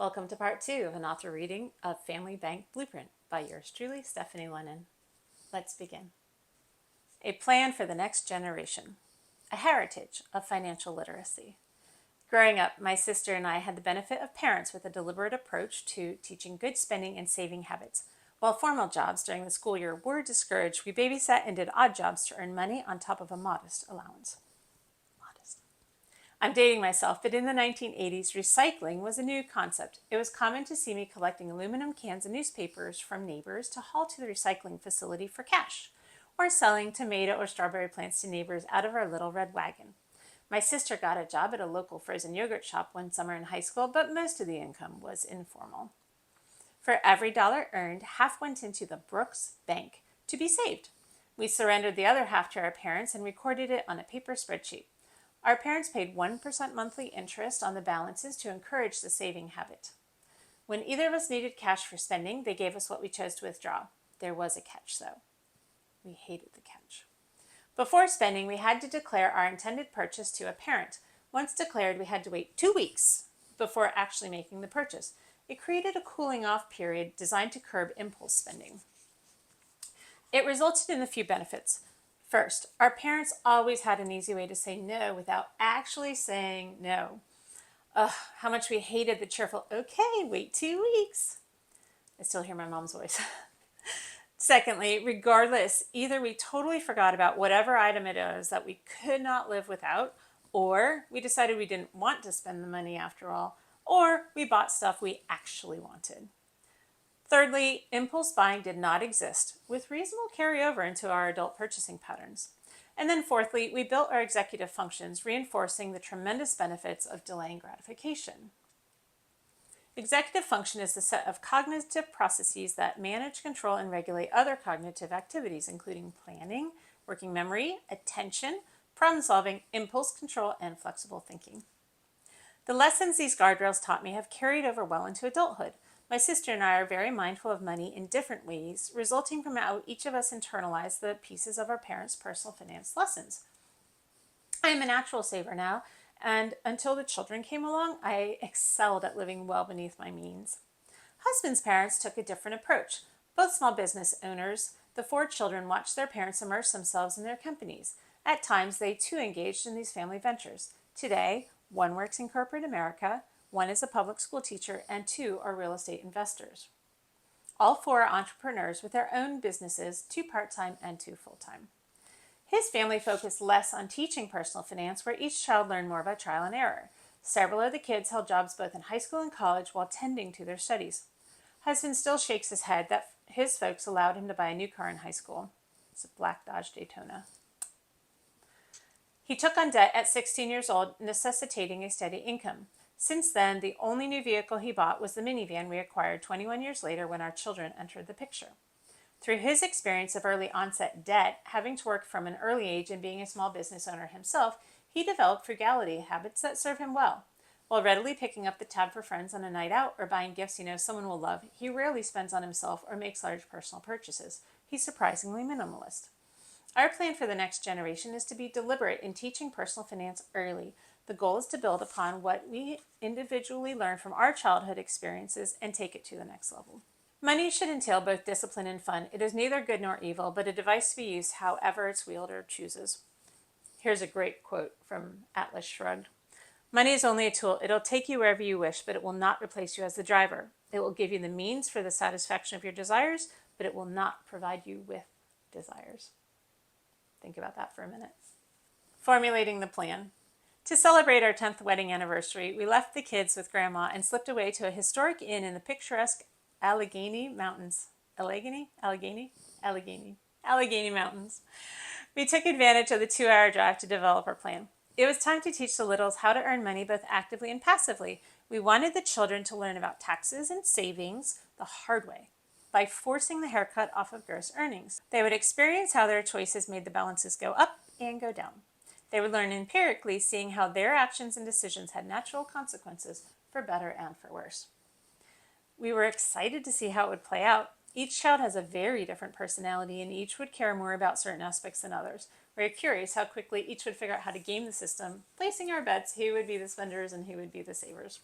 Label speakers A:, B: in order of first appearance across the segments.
A: Welcome to part 2 of an author reading of Family Bank Blueprint by yours truly, Stephanie Lennon. Let's begin. A plan for the next generation. A heritage of financial literacy. Growing up, my sister and I had the benefit of parents with a deliberate approach to teaching good spending and saving habits. While formal jobs during the school year were discouraged, we babysat and did odd jobs to earn money on top of a modest allowance. I'm dating myself, but in the 1980s, recycling was a new concept. It was common to see me collecting aluminum cans and newspapers from neighbors to haul to the recycling facility for cash, or selling tomato or strawberry plants to neighbors out of our little red wagon. My sister got a job at a local frozen yogurt shop one summer in high school, but most of the income was informal. For every dollar earned, half went into the Brooks Bank to be saved. We surrendered the other half to our parents and recorded it on a paper spreadsheet. Our parents paid 1% monthly interest on the balances to encourage the saving habit. When either of us needed cash for spending, they gave us what we chose to withdraw. There was a catch, though. We hated the catch. Before spending, we had to declare our intended purchase to a parent. Once declared, we had to wait 2 weeks before actually making the purchase. It created a cooling off period designed to curb impulse spending. It resulted in a few benefits. First, our parents always had an easy way to say no without actually saying no. Ugh, how much we hated the cheerful, okay, wait 2 weeks. I still hear my mom's voice. Secondly, regardless, either we totally forgot about whatever item it is that we could not live without, or we decided we didn't want to spend the money after all, or we bought stuff we actually wanted. Thirdly, impulse buying did not exist, with reasonable carryover into our adult purchasing patterns. And then fourthly, we built our executive functions, reinforcing the tremendous benefits of delaying gratification. Executive function is the set of cognitive processes that manage, control, and regulate other cognitive activities, including planning, working memory, attention, problem solving, impulse control, and flexible thinking. The lessons these guardrails taught me have carried over well into adulthood. My sister and I are very mindful of money in different ways, resulting from how each of us internalize the pieces of our parents' personal finance lessons. I am a natural saver now, and until the children came along, I excelled at living well beneath my means. Husband's parents took a different approach. Both small business owners, the 4 children watched their parents immerse themselves in their companies. At times, they too engaged in these family ventures. Today, one works in corporate America, 1 is a public school teacher, and 2 are real estate investors. All 4 are entrepreneurs with their own businesses, 2 part-time and 2 full-time. His family focused less on teaching personal finance, where each child learned more by trial and error. Several of the kids held jobs both in high school and college while tending to their studies. Husband still shakes his head that his folks allowed him to buy a new car in high school. It's a black Dodge Daytona. He took on debt at 16 years old, necessitating a steady income. Since then, the only new vehicle he bought was the minivan we acquired 21 years later when our children entered the picture. Through his experience of early onset debt, having to work from an early age and being a small business owner himself, he developed frugality habits that serve him well. While readily picking up the tab for friends on a night out or buying gifts he knows someone will love, he rarely spends on himself or makes large personal purchases. He's surprisingly minimalist. Our plan for the next generation is to be deliberate in teaching personal finance early. The goal is to build upon what we individually learn from our childhood experiences and take it to the next level. Money should entail both discipline and fun. It is neither good nor evil, but a device to be used however its wielder chooses. Here's a great quote from Atlas Shrugged. Money is only a tool. It'll take you wherever you wish, but it will not replace you as the driver. It will give you the means for the satisfaction of your desires, but it will not provide you with desires. Think about that for a minute. Formulating the plan. To celebrate our 10th wedding anniversary, we left the kids with Grandma and slipped away to a historic inn in the picturesque Allegheny Mountains. Allegheny Mountains. We took advantage of the 2-hour drive to develop our plan. It was time to teach the littles how to earn money both actively and passively. We wanted the children to learn about taxes and savings the hard way, by forcing the haircut off of gross earnings. They would experience how their choices made the balances go up and go down. They would learn empirically, seeing how their actions and decisions had natural consequences for better and for worse. We were excited to see how it would play out. Each child has a very different personality, and each would care more about certain aspects than others. We were curious how quickly each would figure out how to game the system, placing our bets who would be the spenders and who would be the savers.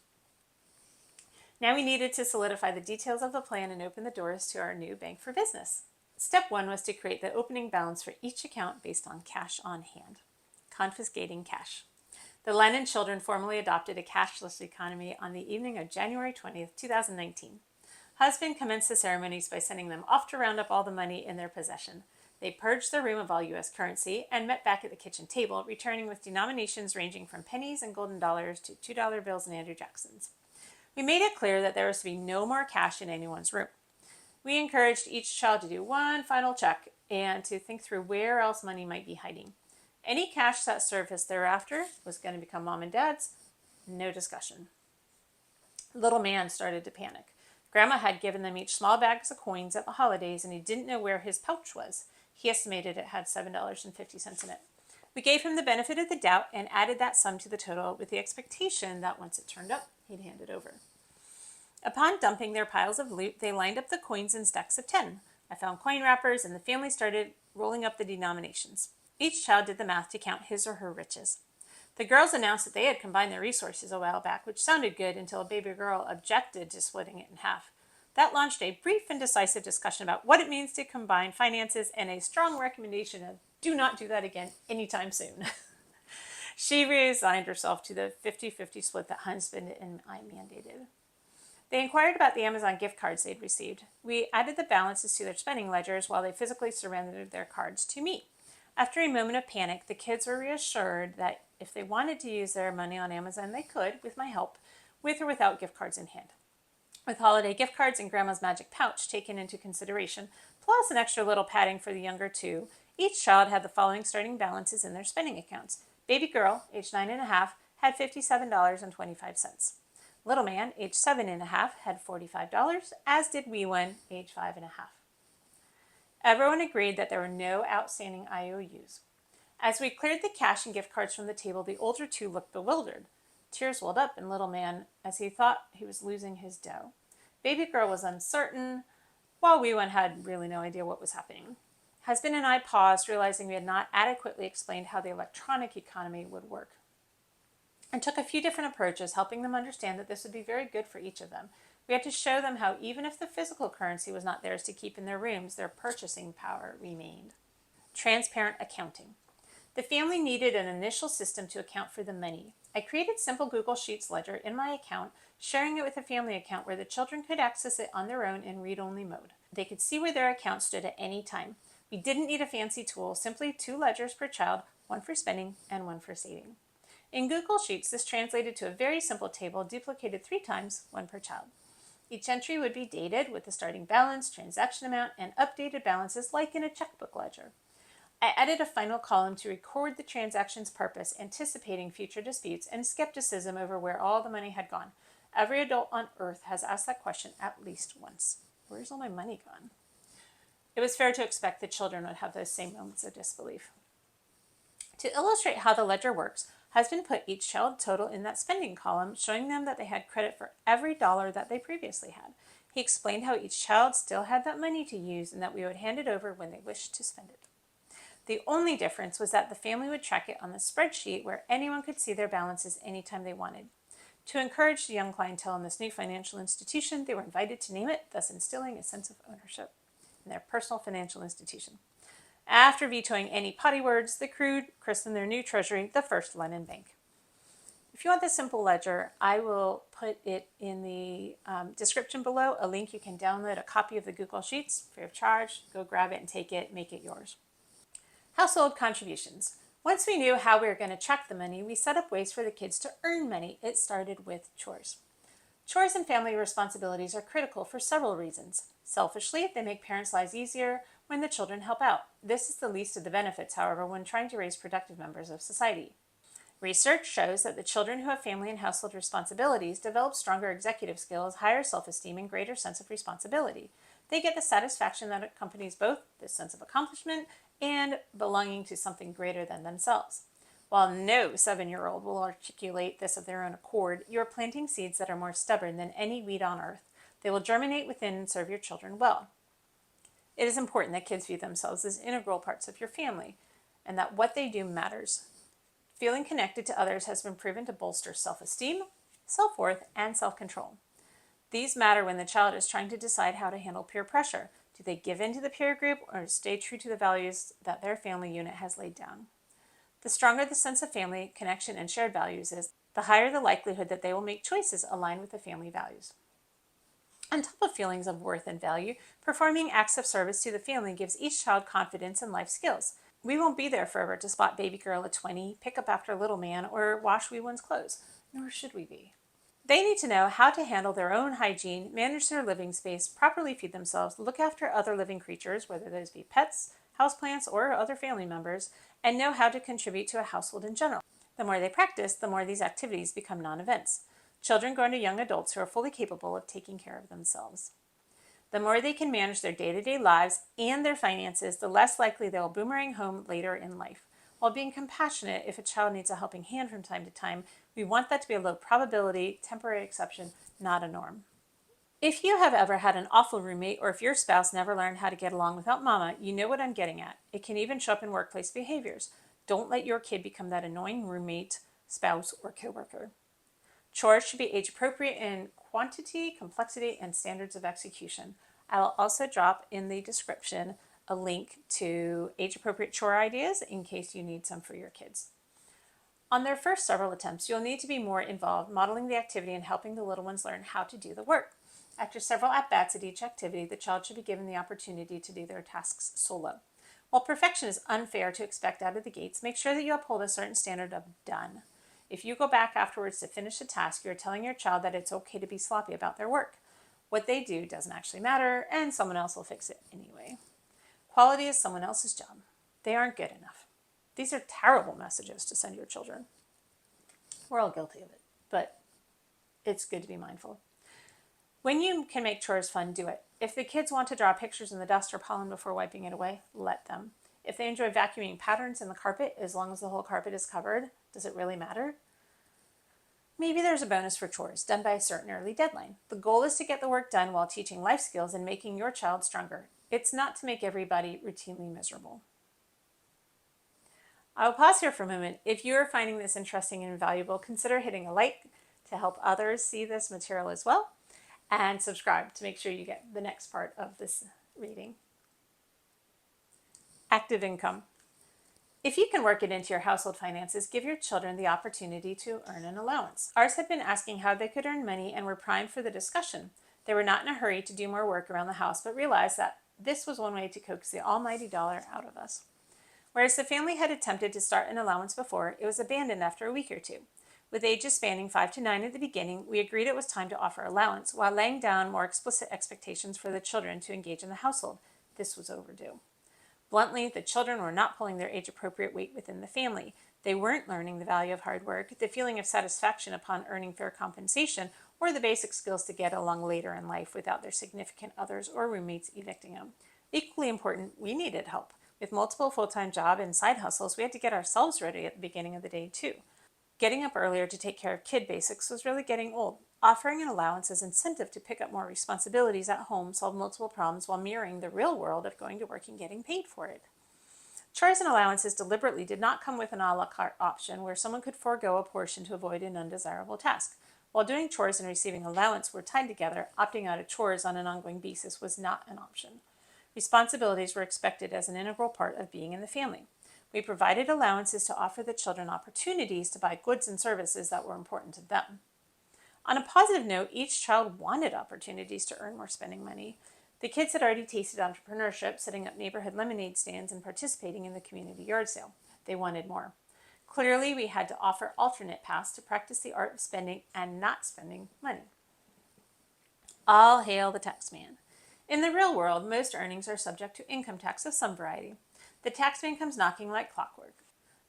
A: Now we needed to solidify the details of the plan and open the doors to our new bank for business. Step 1 was to create the opening balance for each account based on cash on hand. Confiscating cash. The Lennon children formally adopted a cashless economy on the evening of January 20th, 2019. Husband commenced the ceremonies by sending them off to round up all the money in their possession. They purged the room of all U.S. currency and met back at the kitchen table, returning with denominations ranging from pennies and golden dollars to $2 bills and Andrew Jacksons. We made it clear that there was to be no more cash in anyone's room. We encouraged each child to do one final check and to think through where else money might be hiding. Any cash that surfaced thereafter was going to become mom and dad's. No discussion. Little man started to panic. Grandma had given them each small bags of coins at the holidays, and he didn't know where his pouch was. He estimated it had $7.50 in it. We gave him the benefit of the doubt and added that sum to the total with the expectation that once it turned up, he'd hand it over. Upon dumping their piles of loot, they lined up the coins in stacks of 10. I found coin wrappers, and the family started rolling up the denominations. Each child did the math to count his or her riches. The girls announced that they had combined their resources a while back, which sounded good until a baby girl objected to splitting it in half. That launched a brief and decisive discussion about what it means to combine finances and a strong recommendation of do not do that again anytime soon. She resigned herself to the 50-50 split that husband and I mandated. They inquired about the Amazon gift cards they'd received. We added the balances to their spending ledgers while they physically surrendered their cards to me. After a moment of panic, the kids were reassured that if they wanted to use their money on Amazon, they could, with my help, with or without gift cards in hand. With holiday gift cards and Grandma's magic pouch taken into consideration, plus an extra little padding for the younger two, each child had the following starting balances in their spending accounts. Baby girl, age 9.5, had $57.25. Little man, age 7.5, had $45, as did wee one, age 5.5. Everyone agreed that there were no outstanding IOUs. As we cleared the cash and gift cards from the table, the older two looked bewildered. Tears welled up in little man as he thought he was losing his dough. Baby girl was uncertain, while wee one had really no idea what was happening. Husband and I paused, realizing we had not adequately explained how the electronic economy would work, and took a few different approaches, helping them understand that this would be very good for each of them. We had to show them how even if the physical currency was not theirs to keep in their rooms, their purchasing power remained. Transparent accounting. The family needed an initial system to account for the money. I created simple Google Sheets ledger in my account, sharing it with a family account where the children could access it on their own in read-only mode. They could see where their account stood at any time. We didn't need a fancy tool, simply 2 ledgers per child, one for spending and one for saving. In Google Sheets, this translated to a very simple table duplicated 3 times, one per child. Each entry would be dated with the starting balance, transaction amount, and updated balances like in a checkbook ledger. I added a final column to record the transaction's purpose, anticipating future disputes and skepticism over where all the money had gone. Every adult on earth has asked that question at least once. Where's all my money gone? It was fair to expect the children would have those same moments of disbelief. To illustrate how the ledger works, husband put each child total in that spending column, showing them that they had credit for every dollar that they previously had. He explained how each child still had that money to use and that we would hand it over when they wished to spend it. The only difference was that the family would track it on the spreadsheet where anyone could see their balances anytime they wanted. To encourage the young clientele in this new financial institution, they were invited to name it, thus instilling a sense of ownership in their personal financial institution. After vetoing any potty words, the crew christened their new treasury the First Lennon Bank. If you want this simple ledger, I will put it in the description below, a link you can download a copy of the Google Sheets free of charge. Go grab it and take it, make it yours. Household contributions. Once we knew how we were going to track the money, we set up ways for the kids to earn money. It started with chores. Chores and family responsibilities are critical for several reasons. Selfishly, they make parents' lives easier when the children help out. This is the least of the benefits, however, when trying to raise productive members of society. Research shows that the children who have family and household responsibilities develop stronger executive skills, higher self-esteem, and greater sense of responsibility. They get the satisfaction that accompanies both the sense of accomplishment and belonging to something greater than themselves. While no 7-year-old will articulate this of their own accord, you are planting seeds that are more stubborn than any weed on earth. They will germinate within and serve your children well. It is important that kids view themselves as integral parts of your family and that what they do matters. Feeling connected to others has been proven to bolster self-esteem, self-worth, and self-control. These matter when the child is trying to decide how to handle peer pressure. Do they give in to the peer group or stay true to the values that their family unit has laid down? The stronger the sense of family, connection, and shared values is, the higher the likelihood that they will make choices aligned with the family values. On top of feelings of worth and value, performing acts of service to the family gives each child confidence and life skills. We won't be there forever to spot baby girl at 20, pick up after little man, or wash wee one's clothes, nor should we be. They need to know how to handle their own hygiene, manage their living space, properly feed themselves, look after other living creatures, whether those be pets, houseplants, or other family members, and know how to contribute to a household in general. The more they practice, the more these activities become non-events. Children grow into young adults who are fully capable of taking care of themselves. The more they can manage their day-to-day lives and their finances, the less likely they will boomerang home later in life. While being compassionate if a child needs a helping hand from time to time, we want that to be a low probability, temporary exception, not a norm. If you have ever had an awful roommate, or if your spouse never learned how to get along without mama, you know what I'm getting at. It can even show up in workplace behaviors. Don't let your kid become that annoying roommate, spouse, or coworker. Chores should be age appropriate in quantity, complexity, and standards of execution. I will also drop in the description a link to age appropriate chore ideas in case you need some for your kids. On their first several attempts, you'll need to be more involved, modeling the activity and helping the little ones learn how to do the work. After several at-bats at each activity, the child should be given the opportunity to do their tasks solo. While perfection is unfair to expect out of the gates, make sure that you uphold a certain standard of done. If you go back afterwards to finish a task, you're telling your child that it's okay to be sloppy about their work. What they do doesn't actually matter, and someone else will fix it anyway. Quality is someone else's job. They aren't good enough. These are terrible messages to send your children. We're all guilty of it, but it's good to be mindful. When you can make chores fun, do it. If the kids want to draw pictures in the dust or pollen before wiping it away, let them. If they enjoy vacuuming patterns in the carpet, as long as the whole carpet is covered, does it really matter? Maybe there's a bonus for chores, done by a certain early deadline. The goal is to get the work done while teaching life skills and making your child stronger. It's not to make everybody routinely miserable. I will pause here for a moment. If you are finding this interesting and valuable, consider hitting a like to help others see this material as well, and subscribe to make sure you get the next part of this reading. Active income. If you can work it into your household finances, give your children the opportunity to earn an allowance. Ours had been asking how they could earn money and were primed for the discussion. They were not in a hurry to do more work around the house, but realized that this was one way to coax the almighty dollar out of us. Whereas the family had attempted to start an allowance before, it was abandoned after a week or two. With ages spanning 5 to 9 at the beginning, we agreed it was time to offer allowance while laying down more explicit expectations for the children to engage in the household. This was overdue. Bluntly, the children were not pulling their age-appropriate weight within the family. They weren't learning the value of hard work, the feeling of satisfaction upon earning fair compensation, or the basic skills to get along later in life without their significant others or roommates evicting them. Equally important, we needed help. With multiple full-time jobs and side hustles, we had to get ourselves ready at the beginning of the day too. Getting up earlier to take care of kid basics was really getting old. Offering an allowance as incentive to pick up more responsibilities at home solved multiple problems while mirroring the real world of going to work and getting paid for it. Chores and allowances deliberately did not come with an a la carte option where someone could forego a portion to avoid an undesirable task. While doing chores and receiving allowance were tied together, opting out of chores on an ongoing basis was not an option. Responsibilities were expected as an integral part of being in the family. We provided allowances to offer the children opportunities to buy goods and services that were important to them. On a positive note, each child wanted opportunities to earn more spending money. The kids had already tasted entrepreneurship, setting up neighborhood lemonade stands and participating in the community yard sale. They wanted more. Clearly, we had to offer alternate paths to practice the art of spending and not spending money. All hail the tax man. In the real world, most earnings are subject to income tax of some variety. The tax man comes knocking like clockwork.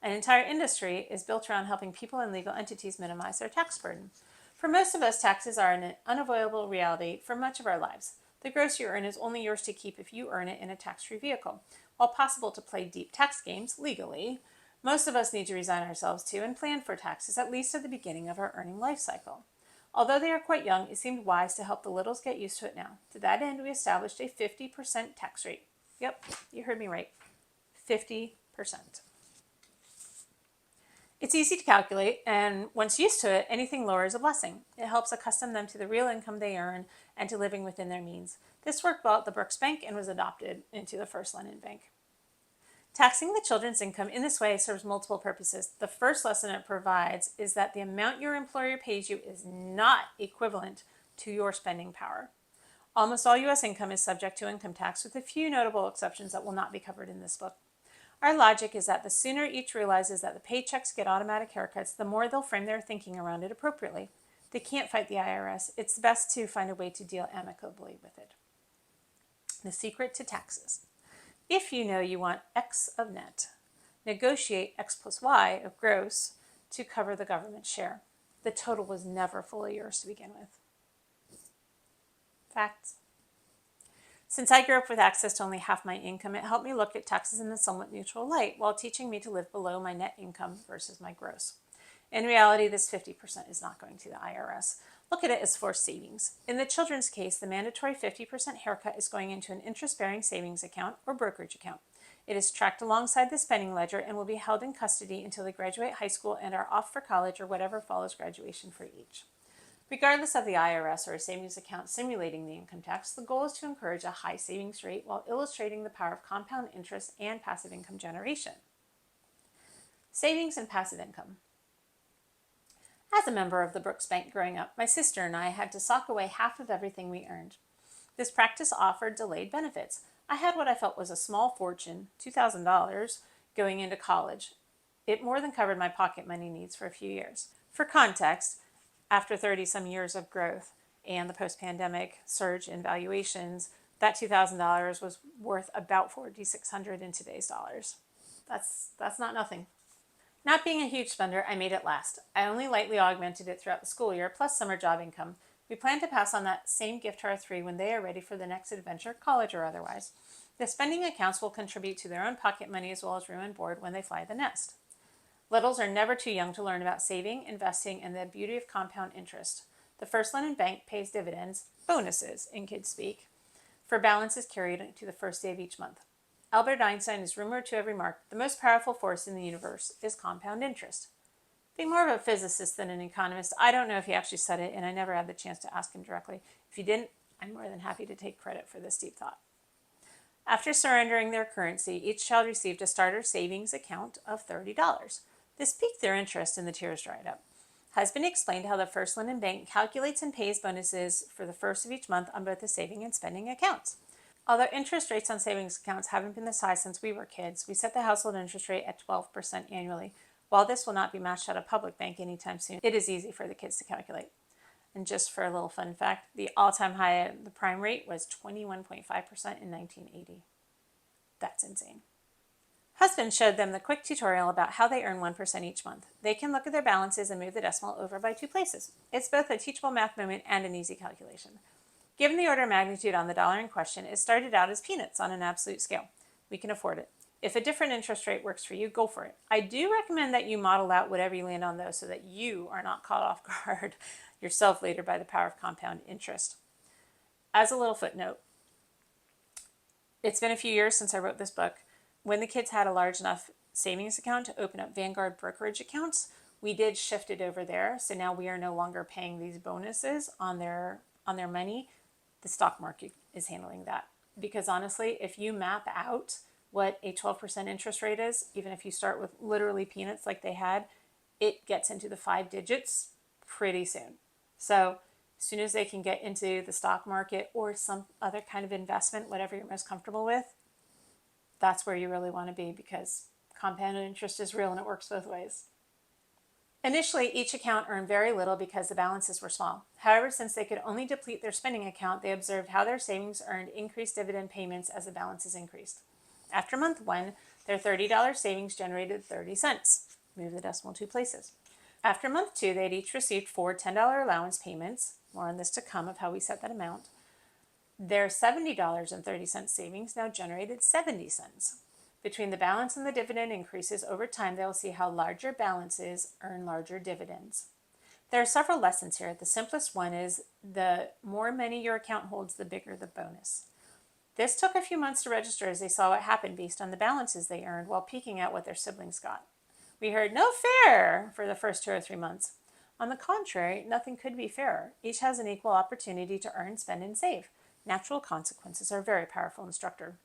A: An entire industry is built around helping people and legal entities minimize their tax burden. For most of us, taxes are an unavoidable reality for much of our lives. The gross you earn is only yours to keep if you earn it in a tax-free vehicle. While possible to play deep tax games legally, most of us need to resign ourselves to and plan for taxes at least at the beginning of our earning life cycle. Although they are quite young, it seemed wise to help the littles get used to it now. To that end, we established a 50% tax rate. Yep, you heard me right. 50%. It's easy to calculate, and once used to it, anything lower is a blessing. It helps accustom them to the real income they earn and to living within their means. This worked well at the Brooks Bank and was adopted into the First Lennon Bank. Taxing the children's income in this way serves multiple purposes. The first lesson it provides is that the amount your employer pays you is not equivalent to your spending power. Almost all U.S. income is subject to income tax, with a few notable exceptions that will not be covered in this book. Our logic is that the sooner each realizes that the paychecks get automatic haircuts, the more they'll frame their thinking around it appropriately. They can't fight the IRS. It's best to find a way to deal amicably with it. The secret to taxes. If you know you want X of net, negotiate X plus Y of gross to cover the government share. The total was never fully yours to begin with. Facts. Since I grew up with access to only half my income, it helped me look at taxes in a somewhat neutral light while teaching me to live below my net income versus my gross. In reality, this 50% is not going to the IRS. Look at it as forced savings. In the children's case, the mandatory 50% haircut is going into an interest-bearing savings account or brokerage account. It is tracked alongside the spending ledger and will be held in custody until they graduate high school and are off for college or whatever follows graduation for each. Regardless of the IRS or a savings account simulating the income tax, the goal is to encourage a high savings rate while illustrating the power of compound interest and passive income generation. Savings and passive income. As a member of the Brooks Bank growing up, my sister and I had to sock away half of everything we earned. This practice offered delayed benefits. I had what I felt was a small fortune, $2,000, going into college. It more than covered my pocket money needs for a few years. For context, after 30-some years of growth and the post-pandemic surge in valuations, that $2,000 was worth about $4,600 in today's dollars. That's not nothing. Not being a huge spender, I made it last. I only lightly augmented it throughout the school year, plus summer job income. We plan to pass on that same gift to our three when they are ready for the next adventure, college or otherwise. The spending accounts will contribute to their own pocket money as well as room and board when they fly the nest. Littles are never too young to learn about saving, investing, and the beauty of compound interest. The First Lennon Bank pays dividends, bonuses in kids speak, for balances carried to the first day of each month. Albert Einstein is rumored to have remarked, the most powerful force in the universe is compound interest. Being more of a physicist than an economist, I don't know if he actually said it, and I never had the chance to ask him directly. If he didn't, I'm more than happy to take credit for this deep thought. After surrendering their currency, each child received a starter savings account of $30. This piqued their interest and the tears dried up. Husband explained how the First Lennon Bank calculates and pays bonuses for the first of each month on both the saving and spending accounts. Although interest rates on savings accounts haven't been this high since we were kids, we set the household interest rate at 12% annually. While this will not be matched at a public bank anytime soon, it is easy for the kids to calculate. And just for a little fun fact, the all-time high at the prime rate was 21.5% in 1980. That's insane. Husband showed them the quick tutorial about how they earn 1% each month. They can look at their balances and move the decimal over by 2 places. It's both a teachable math moment and an easy calculation. Given the order of magnitude on the dollar in question, it started out as peanuts on an absolute scale. We can afford it. If a different interest rate works for you, go for it. I do recommend that you model out whatever you land on though, so that you are not caught off guard yourself later by the power of compound interest. As a little footnote, it's been a few years since I wrote this book. When the kids had a large enough savings account to open up Vanguard brokerage accounts, we did shift it over there. So now we are no longer paying these bonuses on their money. The stock market is handling that. Because honestly, if you map out what a 12% interest rate is, even if you start with literally peanuts like they had, it gets into the 5 digits pretty soon. So as soon as they can get into the stock market or some other kind of investment, whatever you're most comfortable with, that's where you really want to be, because compounded interest is real and it works both ways. Initially, each account earned very little because the balances were small. However, since they could only deplete their spending account, they observed how their savings earned increased dividend payments as the balances increased. After month 1, their $30 savings generated 30 cents. Move the decimal 2 places. After month 2, they had each received 4 $10 allowance payments. More on this to come of how we set that amount. Their $70.30 savings now generated 70 cents. Between the balance and the dividend increases over time, they will see how larger balances earn larger dividends. There are several lessons here. The simplest one is the more money your account holds, the bigger the bonus. This took a few months to register as they saw what happened based on the balances they earned while peeking at what their siblings got. We heard no fair for the first 2 or 3 months. On the contrary, nothing could be fairer. Each has an equal opportunity to earn, spend, and save. Natural consequences are a very powerful instructor.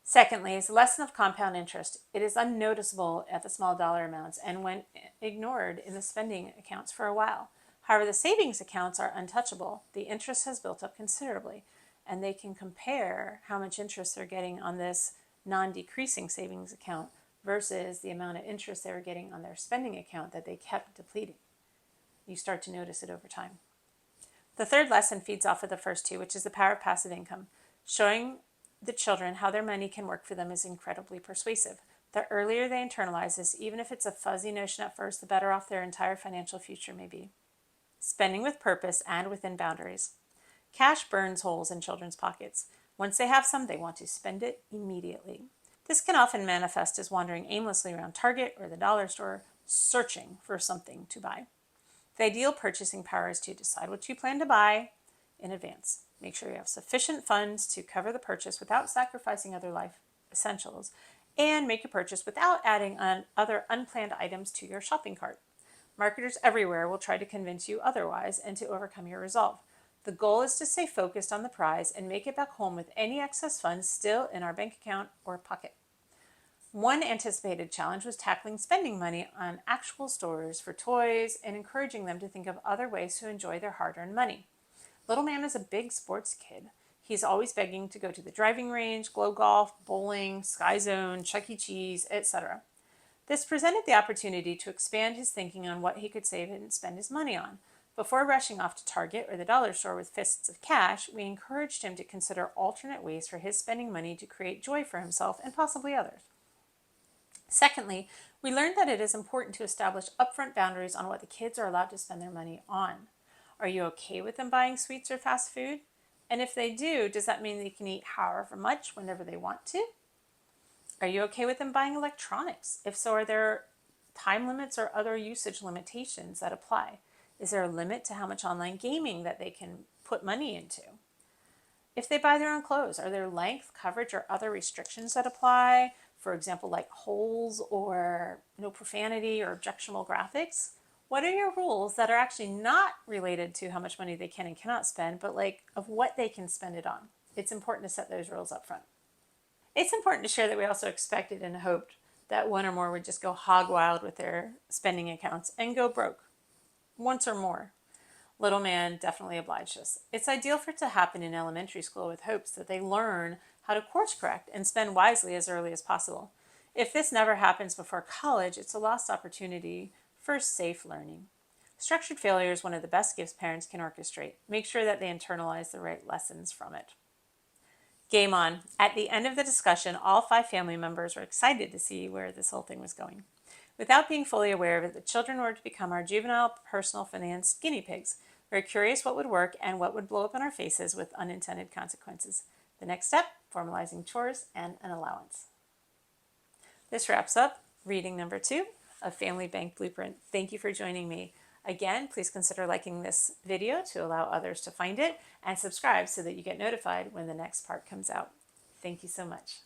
A: Secondly, is the lesson of compound interest. It is unnoticeable at the small dollar amounts and when ignored in the spending accounts for a while. However, the savings accounts are untouchable. The interest has built up considerably, and they can compare how much interest they're getting on this non-decreasing savings account versus the amount of interest they were getting on their spending account that they kept depleting. You start to notice it over time. The third lesson feeds off of the first two, which is the power of passive income. Showing the children how their money can work for them is incredibly persuasive. The earlier they internalize this, even if it's a fuzzy notion at first, the better off their entire financial future may be. Spending with purpose and within boundaries. Cash burns holes in children's pockets. Once they have some, they want to spend it immediately. This can often manifest as wandering aimlessly around Target or the dollar store, searching for something to buy. The ideal purchasing power is to decide what you plan to buy in advance. Make sure you have sufficient funds to cover the purchase without sacrificing other life essentials, and make your purchase without adding on other unplanned items to your shopping cart. Marketers everywhere will try to convince you otherwise and to overcome your resolve. The goal is to stay focused on the prize and make it back home with any excess funds still in our bank account or pocket. One anticipated challenge was tackling spending money on actual stores for toys and encouraging them to think of other ways to enjoy their hard-earned money. Little man is a big sports kid. He's always begging to go to the driving range, glow golf, bowling, Sky Zone, Chuck E. Cheese, etc. This presented the opportunity to expand his thinking on what he could save and spend his money on. Before rushing off to Target or the dollar store with fists of cash, we encouraged him to consider alternate ways for his spending money to create joy for himself and possibly others. Secondly, we learned that it is important to establish upfront boundaries on what the kids are allowed to spend their money on. Are you okay with them buying sweets or fast food? And if they do, does that mean they can eat however much whenever they want to? Are you okay with them buying electronics? If so, are there time limits or other usage limitations that apply? Is there a limit to how much online gaming that they can put money into? If they buy their own clothes, are there length, coverage, or other restrictions that apply? For example, like holes or no profanity or objectionable graphics? What are your rules that are actually not related to how much money they can and cannot spend, but like of what they can spend it on? It's important to set those rules up front. It's important to share that we also expected and hoped that one or more would just go hog wild with their spending accounts and go broke once or more. Little man definitely obliged us. It's ideal for it to happen in elementary school with hopes that they learn how to course correct and spend wisely as early as possible. If this never happens before college, it's a lost opportunity for safe learning. Structured failure is one of the best gifts parents can orchestrate. Make sure that they internalize the right lessons from it. Game on. At the end of the discussion, all 5 family members were excited to see where this whole thing was going. Without being fully aware of it, the children were to become our juvenile personal finance guinea pigs. We were curious what would work and what would blow up in our faces with unintended consequences. The next step, formalizing chores and an allowance. This wraps up reading number 2 of Family Bank Blueprint. Thank you for joining me. Again, please consider liking this video to allow others to find it and subscribe so that you get notified when the next part comes out. Thank you so much.